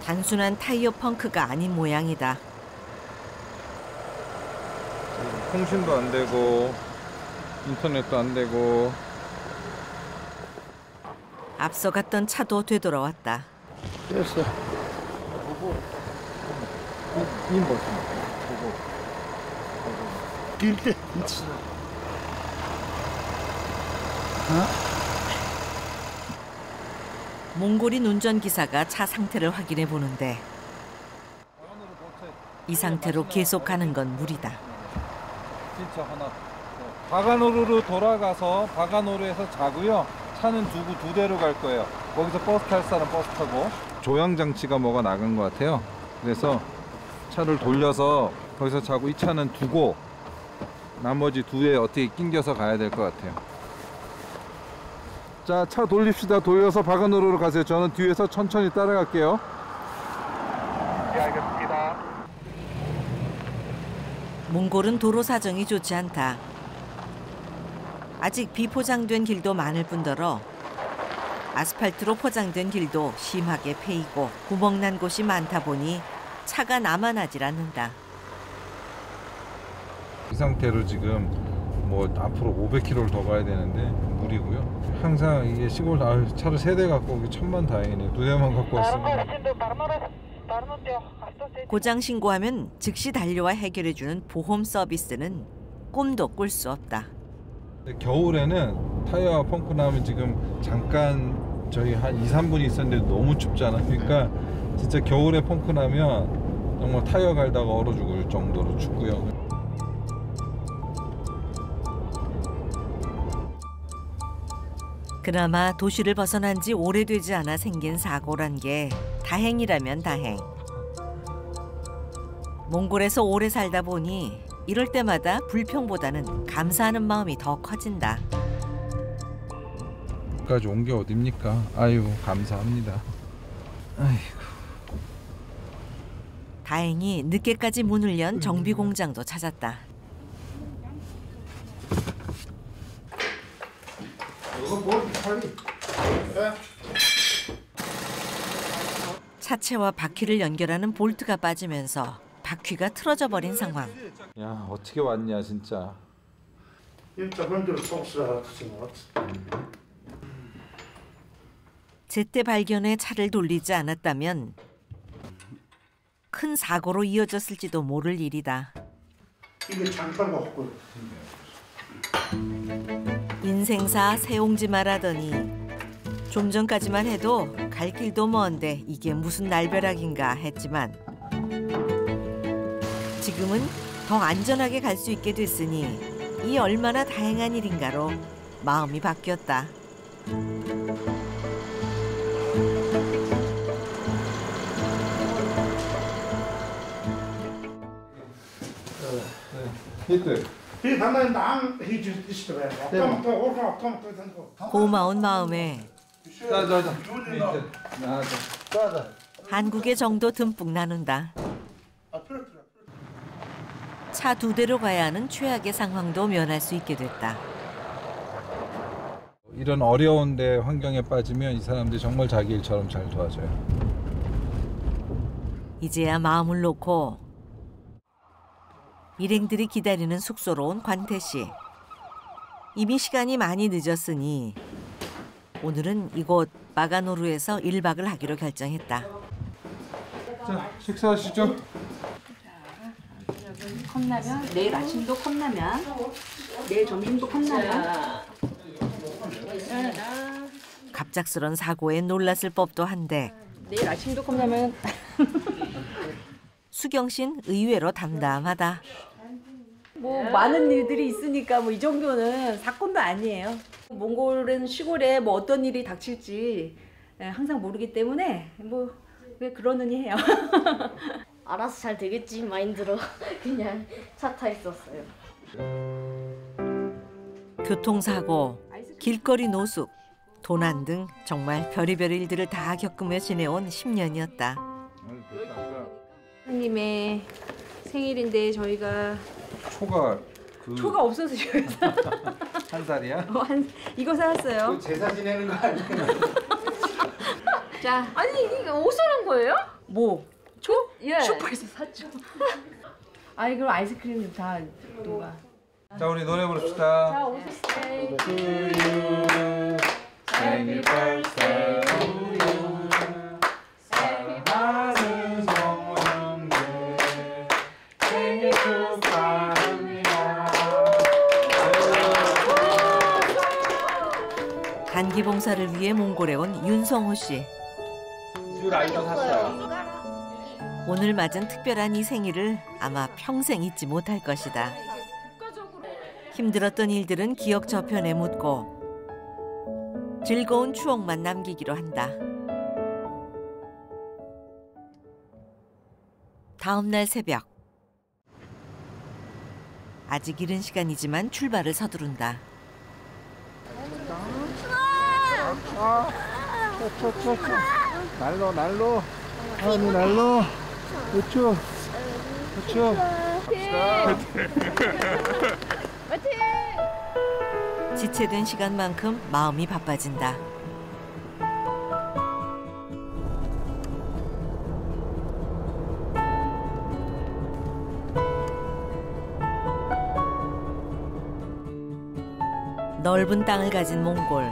단순한 타이어 펑크가 아닌 모양이다. 통신도 안 되고 인터넷도 안 되고. 앞서 갔던 차도 되돌아왔다. 됐어. 이 뭐지? 길때 몽골인 운전기사가 차 상태를 확인해 보는데 이 상태로 계속 가는 건 무리다. 진짜 하나. 바가노루로 돌아가서 바가노루에서 자고요. 차는 두고 두 대로 갈 거예요. 거기서 버스 탈 사람 버스 타고. 조향 장치가 뭐가 나간 것 같아요. 그래서 차를 돌려서 거기서 자고 이 차는 두고 나머지 두 대 어떻게 낑겨서 가야 될 것 같아요. 자, 차 돌립시다. 돌려서 바가노루로 가세요. 저는 뒤에서 천천히 따라갈게요. 네, 알겠습니다. 몽골은 도로 사정이 좋지 않다. 아직 비포장된 길도 많을 뿐더러 아스팔트로 포장된 길도 심하게 패이고 구멍난 곳이 많다 보니 차가 남아나질 않는다. 이 상태로 지금 뭐 앞으로 500km를 더 가야 되는데 무리고요. 항상 이게 시골 차를 3대 갖고 오기 천만다행이네요. 2대만 갖고 왔으면. 고장 신고하면 즉시 달려와 해결해주는 보험 서비스는 꿈도 꿀 수 없다. 겨울에는 타이어가 펑크 나면 지금 잠깐 저희 한 2-3분 있었는데 너무 춥잖아요. 그러니까 진짜 겨울에 펑크 나면 정말 타이어 갈다가 얼어 죽을 정도로 춥고요. 그나마 도시를 벗어난 지 오래되지 않아 생긴 사고란 게 다행이라면 다행. 몽골에서 오래 살다 보니 이럴 때마다 불평보다는 감사하는 마음이 더 커진다. 여기까지 온 게 어딥니까? 아유, 감사합니다. 아이고. 다행히 늦게까지 문을 연 정비 공장도 찾았다. 차체와 바퀴를 연결하는 볼트가 빠지면서 바퀴가 틀어져 버린 상황. 야, 어떻게 왔냐 진짜. 제때 발견해 차를 돌리지 않았다면 큰 사고로 이어졌을지도 모를 일이다. 이게 장사가 없고. 인생사 새옹지 말하더니 좀 전까지만 해도 갈 길도 먼데 이게 무슨 날벼락인가 했지만 지금은 더 안전하게 갈 수 있게 됐으니 이 얼마나 다행한 일인가로 마음이 바뀌었다. 히트. 고마운 마음에 한국의 정도 듬뿍 나눈다. 차 2대로 가야 하는 최악의 상황도 면할 수 있게 됐다. 이런 어려운데 환경에 빠지면 이 사람들이 정말 자기 일처럼 잘 도와줘요. 이제야 마음을 놓고 일행들이 기다리는 숙소로 온 관태 씨. 이미 시간이 많이 늦었으니 오늘은 이곳 바가노루에서 1박을 하기로 결정했다. 자, 식사하시죠. 컵라면, 내일 아침도 컵라면, 내일 점심도 컵라면. 갑작스런 사고에 놀랐을 법도 한데 내일 아침도 컵라면. 수경 씨는 의외로 담담하다. 뭐 많은 일들이 있으니까 뭐 이 정도는 사건도 아니에요. 몽골은 시골에 뭐 어떤 일이 닥칠지 항상 모르기 때문에 뭐 왜 그러느니 해요. 알아서 잘 되겠지 마인드로 그냥 차 타 있었어요. 교통사고, 길거리 노숙, 도난 등 정말 별의별 일들을 다 겪으며 지내온 10년이었다. 선생님의 생일인데 저희가 초가 없어서 저희가 한 살이야? 이거 사왔어요. 제사 지내는 거 아니에요? 자, 아니 이게 옷을 한 거예요? 뭐? 초? 예. 슈퍼에서 샀죠. 아니 그럼 아이스크림 다 녹아. 자, 우리 노래 부릅시다. 자, 오세요. To you, 생일 birthday to you. 사랑하는 성원들 생일 축하합니다. 단기 봉사를 위해 몽골에 온 윤성호 씨. 술 알도 샀어요. 오늘 맞은 특별한 이 생일을 아마 평생 잊지 못할 것이다. 힘들었던 일들은 기억 저편에 묻고 즐거운 추억만 남기기로 한다. 다음 날 새벽. 아직 이른 시간이지만 출발을 서두른다. 날로 날로 아니 날로 우쭈 우쭈 지체된 시간만큼 마음이 바빠진다. 넓은 땅을 가진 몽골.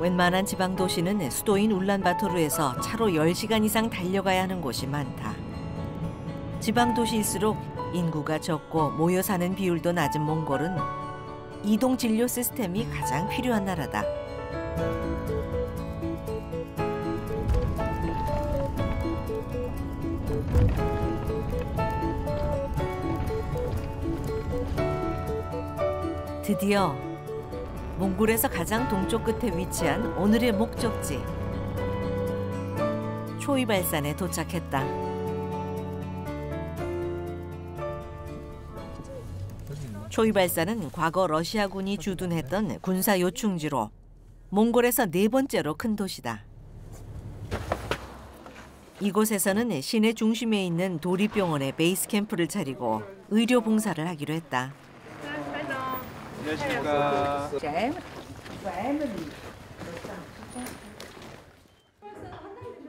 웬만한 지방 도시는 수도인 울란바토르에서 차로 10시간 이상 달려가야 하는 곳이 많다. 지방 도시일수록 인구가 적고 모여 사는 비율도 낮은 몽골은 이동 진료 시스템이 가장 필요한 나라다. 드디어 몽골에서 가장 동쪽 끝에 위치한 오늘의 목적지 초이발산에 도착했다. 초이발산은 과거 러시아군이 주둔했던 군사 요충지로 몽골에서 4번째로 큰 도시다. 이곳에서는 시내 중심에 있는 도립병원에 베이스 캠프를 차리고 의료 봉사를 하기로 했다. 안녕하십니까.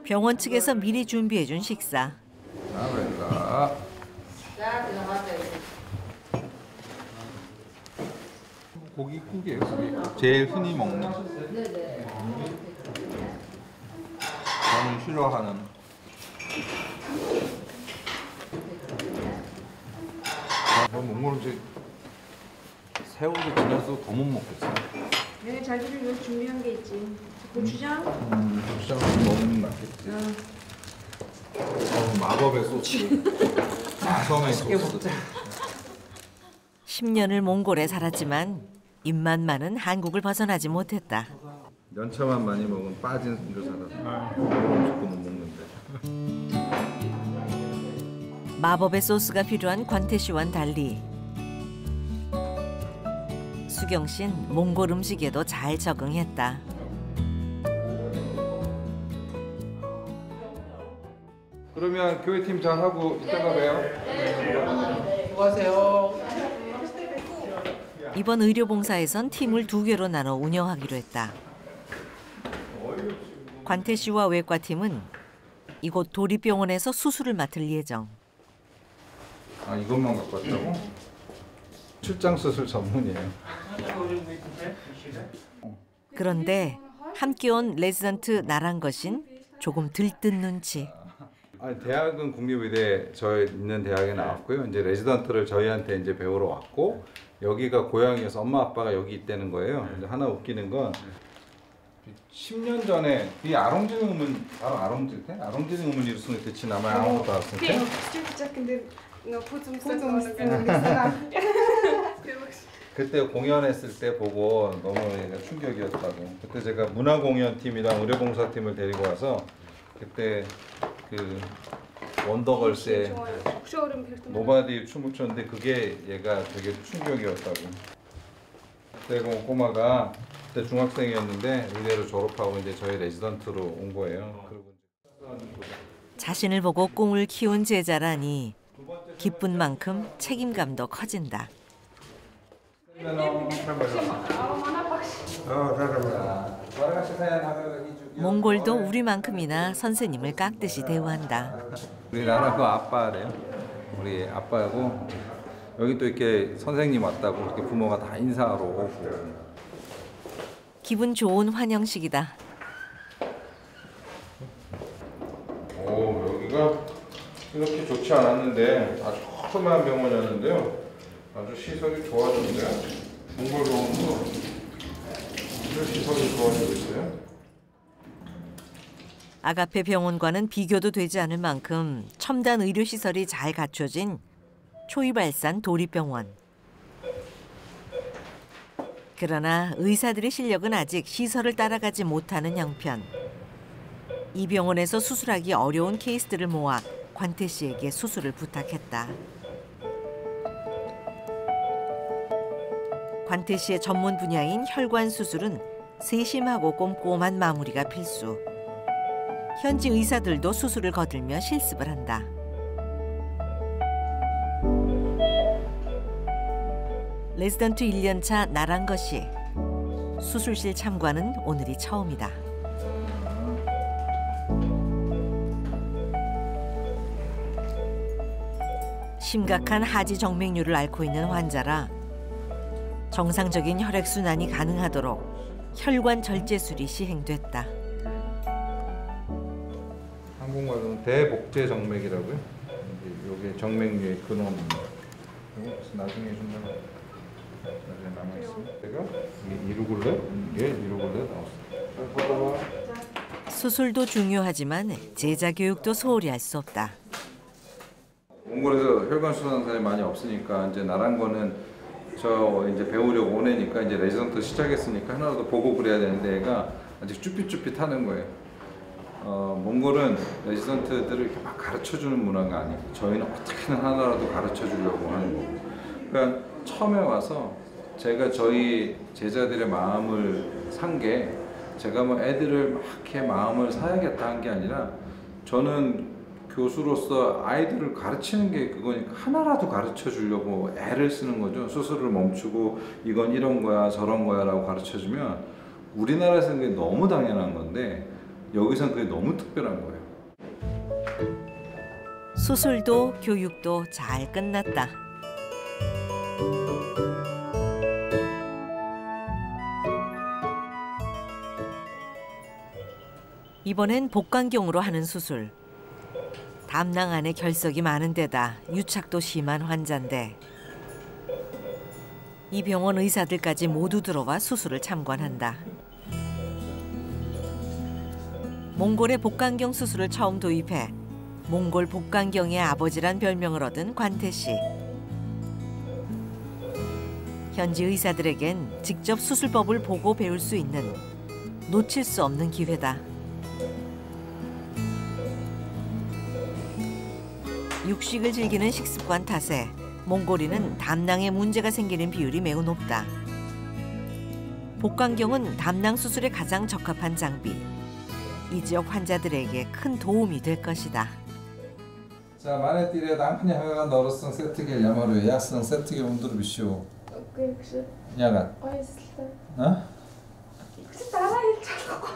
병원 측에서 미리 준비해준 식사. 고기국이에요. 고기. 제일 흔히 먹는. 저는 싫어하는. 몽골 음식 새우도 지나서 더 못 먹겠어요. 네, 자기를 여기 준비한 게 있지. 고추장. 고추장은 너무 맛있겠지. 마법의 소스. 마성의 소스. 10년을 몽골에 살았지만 입맛만은 한국을 벗어나지 못했다. 연차만 많이 먹으면 빠진 줄 살았어. 음식도 못 먹는데. 마법의 소스가 필요한 관태 씨와는 달리 수경 씨는 몽골 음식에도 잘 적응했다. 그러면 교회팀 잘 하고 이따가 봬요. 수고하세요. 이번 의료봉사에선 팀을 2개로 나눠 운영하기로 했다. 관태 씨와 외과팀은 이곳 도립병원에서 수술을 맡을 예정. 아, 이것만 갖고 왔다고? 출장 수술 전문이에요. 그런데 함께 온 레지던트 나란 것인 조금 들뜬 눈치. 아니, 대학은 국립의대 저 있는 대학에 나왔고요. 이제 레지던트를 저희한테 이제 배우러 왔고 여기가 고향이어서 엄마 아빠가 여기 있다는 거예요. 근데 하나 웃기는 건 10년 전에 이 아롱진 의문 바로 아롱진 의문 일순위 대치 남아 아무것도 알았을 때. 그때 공연했을 때 보고 너무 충격이었다고. 그때 제가 문화공연팀이랑 의료봉사팀을 데리고 와서 그때 그 원더걸스의 노바디 춤을 췄는데 그게 얘가 되게 충격이었다고. 그때 그 꼬마가 그때 중학생이었는데 의대를 졸업하고 이제 저희 레지던트로 온 거예요. 자신을 보고 꿈을 키운 제자라니 기쁜 만큼 책임감도 커진다. 몽골도 우리만큼이나 선생님을 깍듯이 대우한다. 우리 나라고 아빠래요. 우리 아빠고 여기 또 이렇게 선생님 왔다고 이렇게 부모가 다 인사하러 오고. 기분 좋은 환영식이다. 오, 여기가 이렇게 좋지 않았는데 아주 험한 병원이었는데요. 아주 시설이 좋아졌는데요. 몽골 병원도 아주 시설이 좋아지고 있어요. 아가페 병원과는 비교도 되지 않을 만큼 첨단 의료 시설이 잘 갖춰진 초이발산 도립병원. 그러나 의사들의 실력은 아직 시설을 따라가지 못하는 형편. 이 병원에서 수술하기 어려운 케이스들을 모아 관태 씨에게 수술을 부탁했다. 관태 씨의 전문 분야인 혈관 수술은 세심하고 꼼꼼한 마무리가 필수. 현지 의사들도 수술을 거들며 실습을 한다. 레지던트 1년차 나랑거 씨. 수술실 참관은 오늘이 처음이다. 심각한 하지 정맥류를 앓고 있는 환자라 정상적인 혈액순환이 가능하도록 혈관 절제술이 시행됐다. 한국말로는 대복제 정맥이라고요. 이게 정맥류의 근원입니다. 나중에 준다고 나중에 남아 있습니다. 제가 이루골레, 이게 이루골레 나왔어요. 수술도 중요하지만 제자 교육도 소홀히 할 수 없다. 몽골에서 혈관 수술하는 많이 없으니까 이제 나란 거는 저 이제 배우려고 오내니까 이제 레지던트 시작했으니까 하나라도 보고 그래야 되는데 애가 아직 쭈삣쭈삣 하는 거예요. 몽골은 레지던트들을 이렇게 막 가르쳐주는 문화가 아니고 저희는 어떻게든 하나라도 가르쳐주려고 하는 거고. 그러니까 처음에 와서 제가 저희 제자들의 마음을 산 게 제가 뭐 애들을 막 이렇게 마음을 사야겠다 한 게 아니라 저는 교수로서 아이들을 가르치는 게 그거니까 하나라도 가르쳐 주려고 애를 쓰는 거죠. 수술을 멈추고 이건 이런 거야 저런 거야 라고 가르쳐 주면 우리나라에서는 그게 너무 당연한 건데 여기서는 그게 너무 특별한 거예요. 수술도 교육도 잘 끝났다. 이번엔 복강경으로 하는 수술. 담낭 안에 결석이 많은 데다 유착도 심한 환자인데 이 병원 의사들까지 모두 들어와 수술을 참관한다. 몽골의 복강경 수술을 처음 도입해 몽골 복강경의 아버지란 별명을 얻은 관태 씨. 현지 의사들에겐 직접 수술법을 보고 배울 수 있는 놓칠 수 없는 기회다. 육식을 즐기는 식습관 탓에 몽골인은 담낭에 문제가 생기는 비율이 매우 높다. 복강경은 담낭 수술에 가장 적합한 장비. 이 지역 환자들에게 큰 도움이 될 것이다. 자, 마네띠레 남편이 하가 너로선 세트겔 야마루 야스는 세트겔 운드르 비쇼. 야가. 어?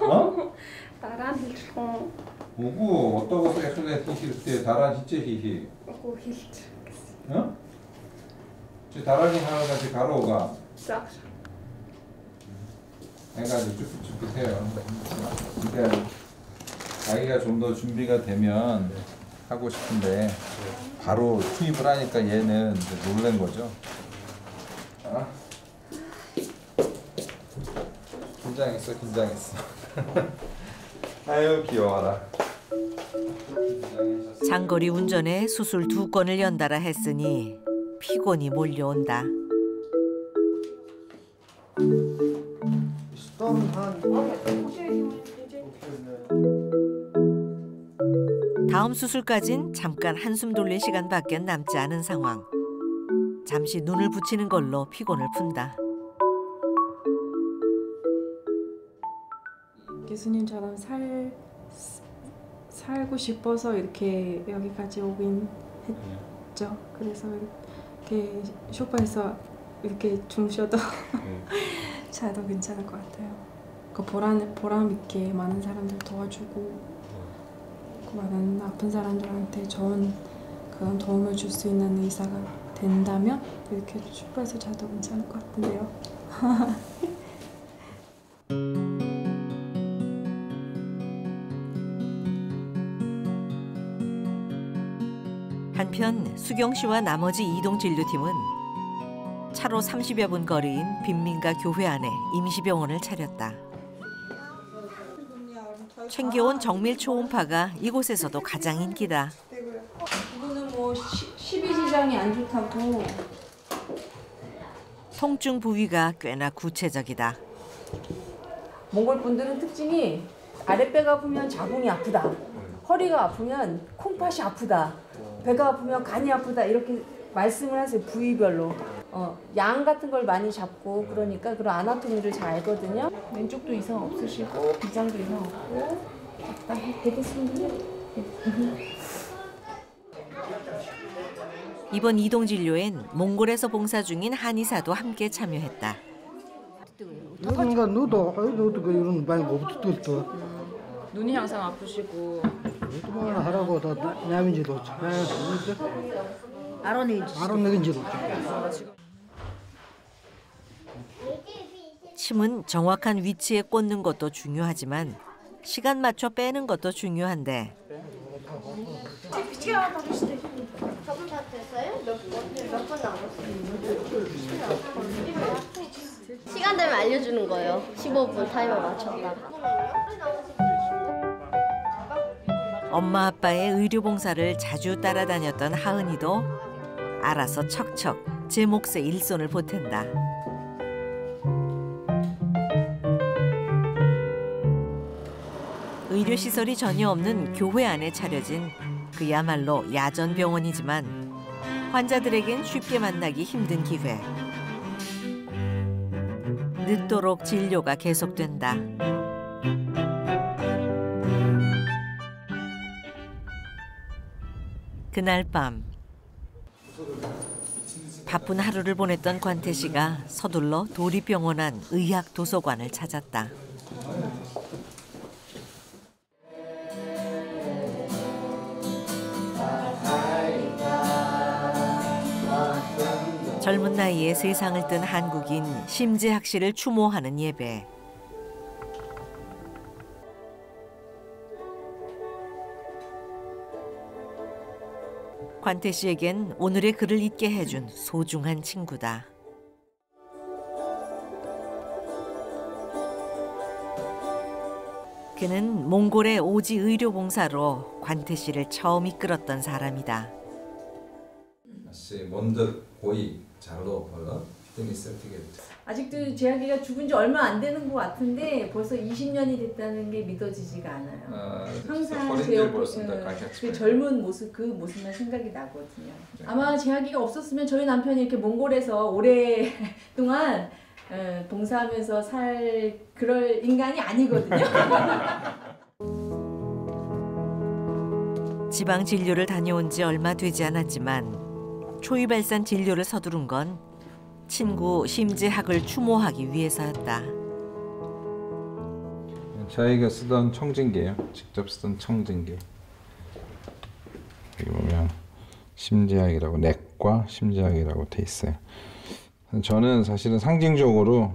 어? дараа нь хэлчихгүй. 오구 어떠고 애플레 히힐 다란 진짜 히히. Үгүй хэлчих гэсэн. 어? 저 다란이 하나 같이 가로가. За. 애가 아주 쭈삣쭈삣해요. 그러니까 자기가 좀 더 준비가 되면 하고 싶은데 바로 투입을 하니까 얘는 이제 놀란 거죠. 아? 긴장했어. 아유 귀여워라. 장거리 운전에 수술 2건을 연달아 했으니 피곤이 몰려온다. 다음 수술까진 잠깐 한숨 돌릴 시간밖에 남지 않은 상황. 잠시 눈을 붙이는 걸로 피곤을 푼다. 교수님처럼 살고 싶어서 이렇게 여기까지 오긴 했죠. 그래서 이렇게 쇼파에서 이렇게 주무셔도 자도 괜찮을 것 같아요. 그 보람 있게 많은 사람들 도와주고 그 많은 아픈 사람들한테 좋은 그런 도움을 줄 수 있는 의사가 된다면 이렇게 슈퍼에서 자도 괜찮을 것 같은데요. 한편 수경 씨와 나머지 이동 진료팀은 차로 30여 분 거리인 빈민가 교회 안에 임시병원을 차렸다. 챙겨온 정밀 초음파가 이곳에서도 가장 인기다. 이거는 뭐 십이지장이 안 좋다고. 통증 부위가 꽤나 구체적이다. 몽골 분들은 특징이 아랫배가 아프면 자궁이 아프다. 허리가 아프면 콩팥이 아프다. 배가 아프면 간이 아프다. 이렇게 말씀을 하세요. 부위별로. 양 같은 걸 많이 잡고 그러니까 그런 아나토미를 잘 알거든요. 왼쪽도 이상 없으시고 비장도 이상 없고. 되겠습니다. 이번 이동 진료엔 몽골에서 봉사 중인 한의사도 함께 참여했다. 뭔가 너도 이런 말 못듣겠어. 눈이 항상 아프시고 뭐 하라고 다 냐민지도 알아내긴지도 침은 정확한 위치에 꽂는 것도 중요하지만 시간 맞춰 빼는 것도 중요한데 저분 다 됐어요? 몇번 남았어요? 시간 되면 알려주는 거예요. 15분 타이머 맞췄다가. 엄마 아빠의 의료봉사를 자주 따라다녔던 하은이도 알아서 척척 제 몫에 일손을 보탠다. 의료시설이 전혀 없는 교회 안에 차려진 그야말로 야전병원이지만 환자들에겐 쉽게 만나기 힘든 기회. 늦도록 진료가 계속된다. 그날 밤 바쁜 하루를 보냈던 관태 씨가 서둘러 도립병원 안 의학 도서관을 찾았다. 젊은 나이에 세상을 뜬 한국인 심재학 씨를 추모하는 예배. 관태 씨에겐 오늘의 그를 잊게 해준 소중한 친구다. 그는 몽골의 오지 의료봉사로 관태 씨를 처음 이끌었던 사람이다. 아직도 재학이가 죽은 지 얼마 안 되는 것 같은데 벌써 20년이 됐다는 게 믿어지지가 않아요. 항상 제 옆에 그 젊은 모습, 그 모습만 생각이 나거든요. 아마 재학이가 없었으면 저희 남편이 이렇게 몽골에서 오랫동안 봉사하면서 살 그럴 인간이 아니거든요. 지방 진료를 다녀온 지 얼마 되지 않았지만 초이발산 진료를 서두른 건 친구 심재학을 추모하기 위해서였다. 자기가 쓰던 청진기예요. 직접 쓰던 청진기. 여기 보면 심재학이라고 내과 심재학이라고 돼 있어요. 저는 사실은 상징적으로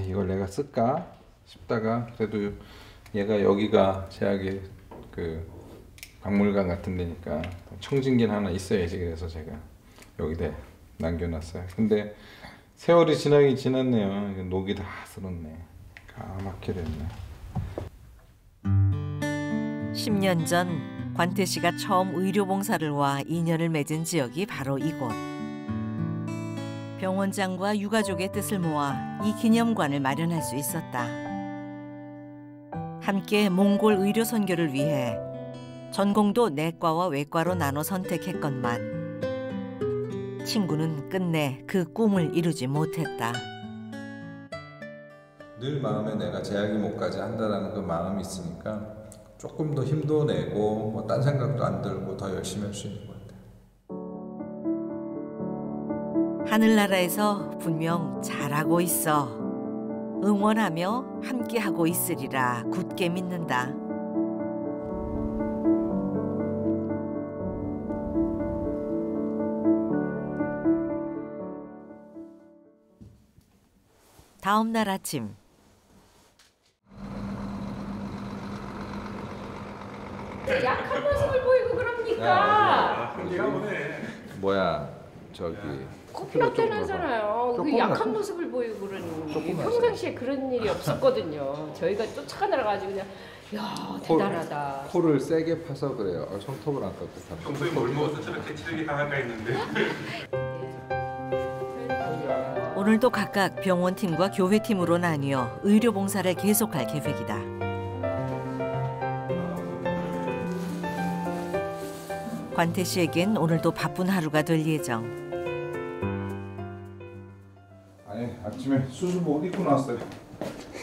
이걸 내가 쓸까 싶다가 그래도 얘가 여기가 재학의 그 박물관 같은 데니까 청진기는 하나 있어야지 그래서 제가 여기다 남겨놨어요. 근데 세월이 지나긴 지났네요. 녹이 다 쓸었네. 까맣게 됐네. 10년 전 관태 씨가 처음 의료봉사를 와 인연을 맺은 지역이 바로 이곳. 병원장과 유가족의 뜻을 모아 이 기념관을 마련할 수 있었다. 함께 몽골 의료 선교를 위해 전공도 내과와 외과로 나눠 선택했건만 친구는 끝내 그 꿈을 이루지 못했다. 늘 마음에 내가 재학이목까지 한다라는 그 마음이 있으니까 조금 더 힘도 내고 뭐 딴 생각도 안 들고 더 열심히 할 수 있는 것 같아요. 하늘나라에서 분명 잘하고 있어. 응원하며 함께하고 있으리라 굳게 믿는다. 다음 날 아침. 약한 모습을 보이고 그럽니까? 뭐야 저기 코피가 떼나잖아요. 그 약한 모습을 보이고 그러니 평상시에 그런 일이 없었거든요. 저희가 쫓아가느라가지고 그냥 야 대단하다. 코를 세게 파서 그래요. 손톱을 안 깎고. 평소에 뭘 먹어서 저렇게 체력이 강한가 했는데. 오늘도 각각 병원팀과 교회팀으로 나뉘어 의료봉사를 계속할 계획이다. 관태 씨에겐 오늘도 바쁜 하루가 될 예정. 아니 아침에 수술복 옷 입고 나왔어요.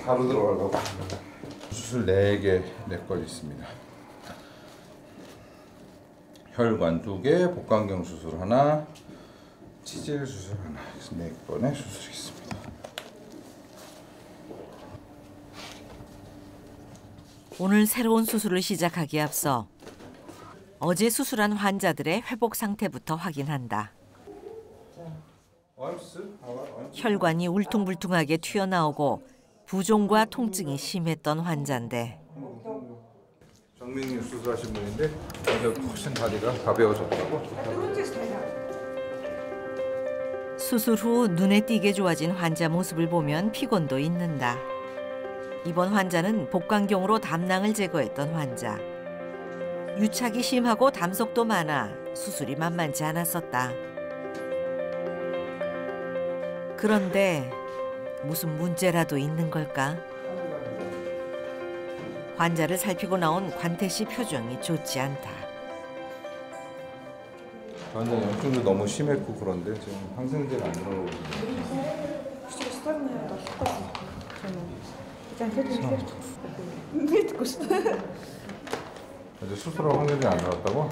바로 들어가려고. 수술 4개 내 걸 있습니다. 혈관 2개, 복강경 수술 하나, 치질 수술 하나. 4건의 수술이 있습니다. 오늘 새로운 수술을 시작하기에 앞서 어제 수술한 환자들의 회복 상태부터 확인한다. 혈관이 울퉁불퉁하게 튀어나오고 부종과 통증이 심했던 환자인데 정민님 수술하신 분인데 어제 훨씬 다리가 가벼워졌다고. 수술 후 눈에 띄게 좋아진 환자 모습을 보면 피곤도 잊는다. 이번 환자는 복강경으로 담낭을 제거했던 환자. 유착이 심하고 담석도 많아 수술이 만만치 않았었다. 그런데 무슨 문제라도 있는 걸까? 환자를 살피고 나온 관태 씨 표정이 좋지 않다. 환자 염증도 너무 심했고 그런데 지금 항생제가 안 들어오고 어제 수술하고 항생제 안 들어왔다고?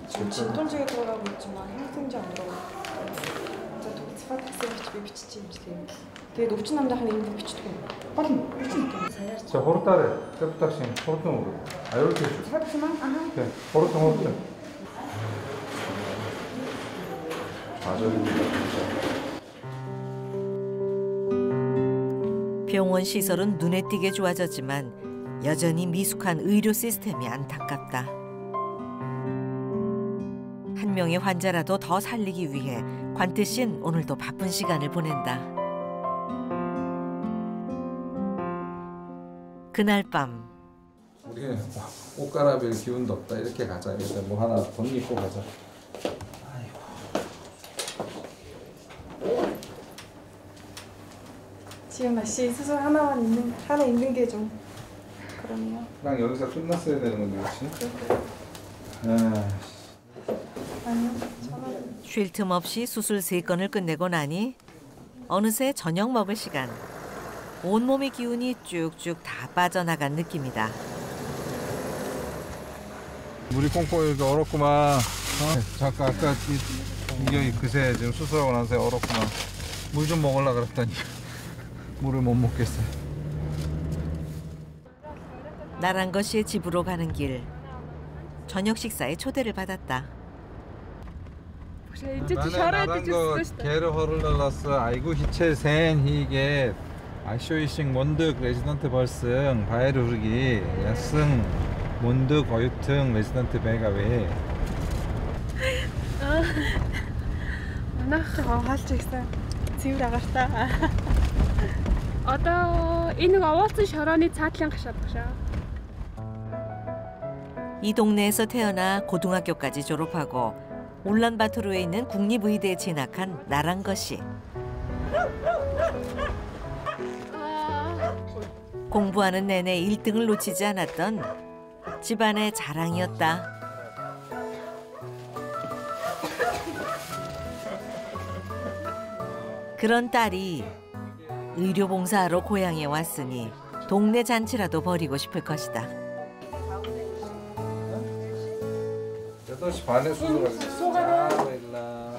지금 진통제가 들어가고 있지만 항생제 안 들어가고. 되게 높진 않은데 한 1분 비치도 자, 호르타레, 세프탁신, 호르통으로. 아, 이렇게 해줘. 네, 호르통. 좌절입니다, 진짜. 병원 시설은 눈에 띄게 좋아졌지만 여전히 미숙한 의료 시스템이 안타깝다. 한 명의 환자라도 더 살리기 위해 관태 씨는 오늘도 바쁜 시간을 보낸다. 그날 밤 우리 옷 갈아입을 기운도 없다. 이렇게 가자. 일단 뭐 하나 돈 입고 가자. 지금 날씨 수술 하나 있는 게 좀 그러네요. 랑 여기서 끝났어야 되는 건데, 그렇지? 아니요, 저는 쉴 틈 없이 수술 3건을 끝내고 나니 어느새 저녁 먹을 시간. 온몸의 기운이 쭉쭉 다 빠져나간 느낌이다. 물이 꽁꽁 이렇게 얼었구만. 잠깐 아까 이게 그새 지금 수술하고 나서 얼었구만. 물 좀 먹으려고 그랬더니 물을 못 먹겠어요. 나란거 씨의 집으로 가는 길. 저녁 식사에 초대를 받았다. 나란거 게르 허를러스 아이고 히첼 센 히게 아쇼이싱 몬드 레지던트 벌승 바이르 흐르기 야승 몬드 거유퉁 레지던트 베가웨. Манайх хаалч ихсэн цэвэр агартаа. Одоо энэ нэг овоолцсон шорооны цаатлын гашаад багшаа. 이 동네에서 태어나 고등학교까지 졸업하고 울란바토르에 있는 국립의대에 진학한 나란거 씨. 공부하는 내내 1등을 놓치지 않았던 집안의 자랑이었다. 그런 딸이 의료봉사하러 고향에 왔으니 동네 잔치라도 벌이고 싶을 것이다. 8시 반에 수술하겠습니다.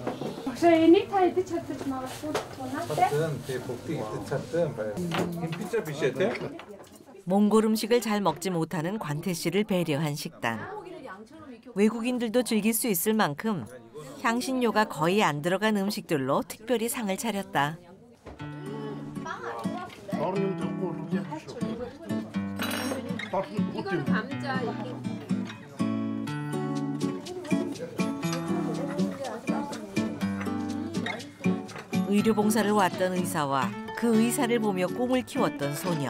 혹시 ini taydı çatırtmalı tonat. 피자 비시에테? 몽골 음식을 잘 먹지 못하는 관태 씨를 배려한 식단. 외국인들도 즐길 수 있을 만큼 향신료가 거의 안 들어간 음식들로 특별히 상을 차렸다. 이건 감자. 의료봉사를 왔던 의사와 그 의사를 보며 꿈을 키웠던 소녀.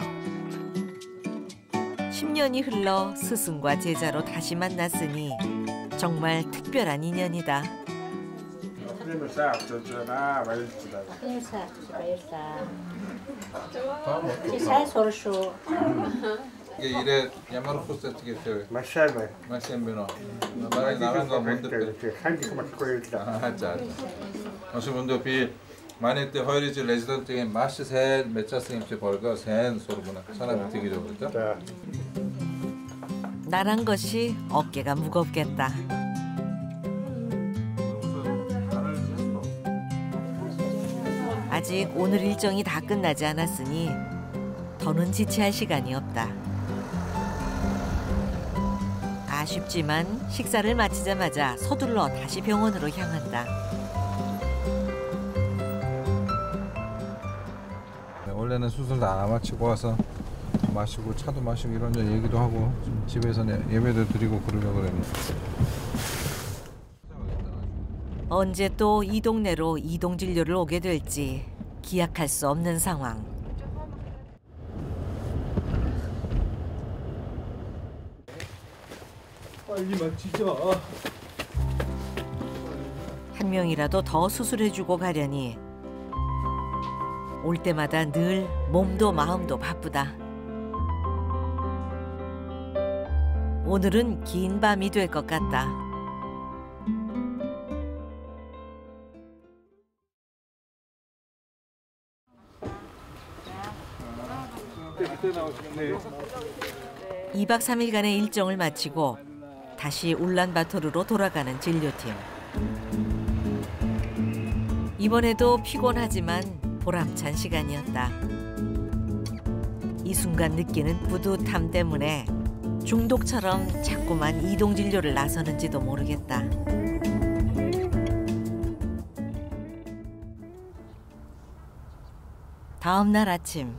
10년이 흘러 스승과 제자로 다시 만났으니 정말 특별한 인연이다. 이래 야마르코스 어떻게 돼요? 마셈베노. 말이 나간 거 뭔데? 자. 어서분도 비 만에 때 허리즈 레지던트에 마시 새 메차스임치 벌거 새 소르구나. 사람이 되게 좋겠다. 나란 것이 어깨가 무겁겠다. 아직 오늘 일정이 다 끝나지 않았으니 더는 지체할 시간이 없다. 아쉽지만 식사를 마치자마자 서둘러 다시 병원으로 향한다. 원래는 수술 다 마치고 와서 마시고 차도 마시고 이런저런 얘기도 하고 좀 집에서 예배도 드리고 그러려고 그랬는데 언제 또 이 동네로 이동진료를 오게 될지 기약할 수 없는 상황. 빨리 마치자. 한 명이라도 더 수술해주고 가려니 올 때마다 늘 몸도 마음도 바쁘다. 오늘은 긴 밤이 될 것 같다. 이 2박 3일간의 일정을 마치고 다시 울란바토르로 돌아가는 진료팀. 이번에도 피곤하지만 보람찬 시간이었다. 이 순간 느끼는 뿌듯함 때문에 중독처럼 자꾸만 이동진료를 나서는지도 모르겠다. 다음 날 아침.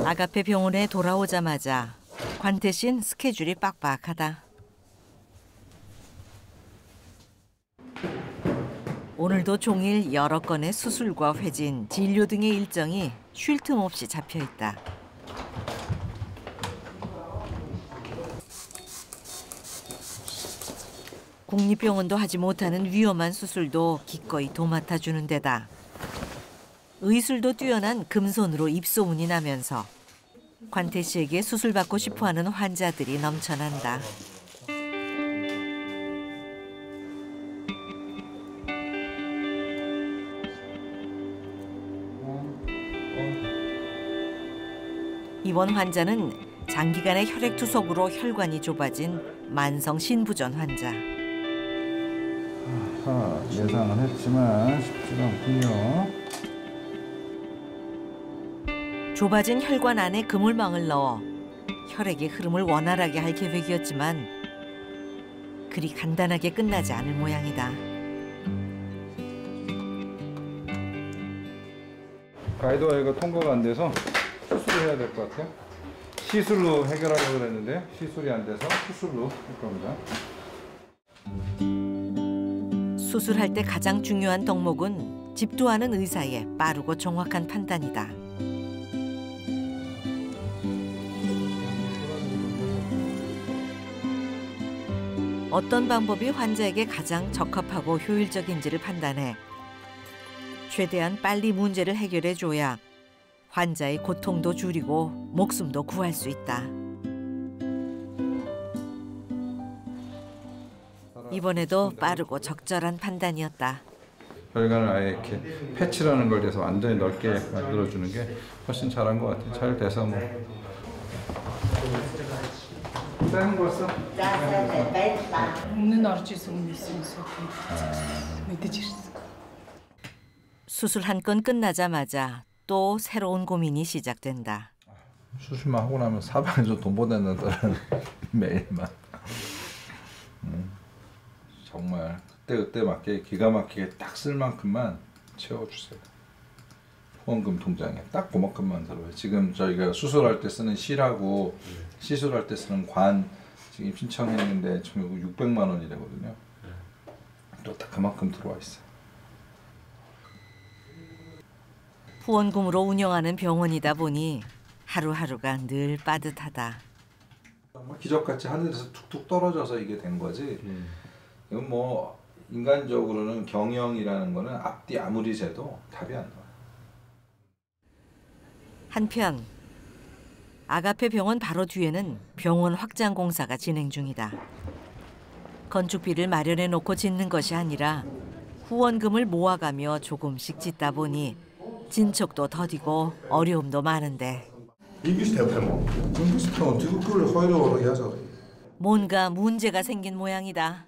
아가페 병원에 돌아오자마자 관태 씨는 스케줄이 빡빡하다. 오늘도 종일 여러 건의 수술과 회진, 진료 등의 일정이 쉴 틈 없이 잡혀 있다. 국립병원도 하지 못하는 위험한 수술도 기꺼이 도맡아 주는 데다 의술도 뛰어난 금손으로 입소문이 나면서 관태 씨에게 수술받고 싶어하는 환자들이 넘쳐난다. 이번 환자는 장기간의 혈액투석으로 혈관이 좁아진 만성 신부전 환자. 예상은 했지만 쉽지가 않군요. 좁아진 혈관 안에 그물망을 넣어 혈액의 흐름을 원활하게 할 계획이었지만 그리 간단하게 끝나지 않을 모양이다. 가이드가 이거 통과가 안 돼서 수술을 해야 될 것 같아요. 시술로 해결하려고 그랬는데 시술이 안 돼서 수술로 할 겁니다. 수술할 때 가장 중요한 덕목은 집도하는 의사의 빠르고 정확한 판단이다. 어떤 방법이 환자에게 가장 적합하고 효율적인지를 판단해 최대한 빨리 문제를 해결해줘야 환자의 고통도 줄이고 목숨도 구할 수 있다. 이번에도 빠르고 적절한 판단이었다. 혈관을 아예 이렇게 패치라는 걸 해서 완전히 넓게 만들어주는 게 훨씬 잘한 것 같아요. 잘 돼서 뭐 짜는 거 써? 수술 한 건 끝나자마자 또 새로운 고민이 시작된다. 수술만 하고 나면 사방에서 돈 보내는다는 매일만. 정말 그때 맞게 기가 막히게 딱 쓸 만큼만 채워주세요. 후원금 통장에 딱 그만큼만 들어요. 지금 저희가 수술할 때 쓰는 실하고 시술할 때 쓰는 관 지금 신청했는데 지금 600만 원이라거든요. 또 딱 그만큼 들어와 있어요. 후원금으로 운영하는 병원이다 보니 하루하루가 늘 빠듯하다. 정말 기적같이 하늘에서 툭툭 떨어져서 이게 된 거지. 이건 뭐 인간적으로는 경영이라는 거는 앞뒤 아무리 재도 답이 안 나와요. 한편 아가페 병원 바로 뒤에는 병원 확장 공사가 진행 중이다. 건축비를 마련해 놓고 짓는 것이 아니라 후원금을 모아가며 조금씩 짓다 보니 진척도 더디고 어려움도 많은데 뭔가 문제가 생긴 모양이다.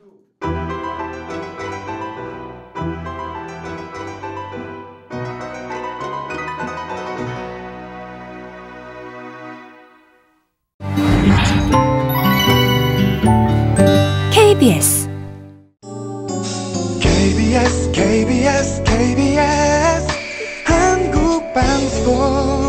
KBS KBS KBS KBS 한국방송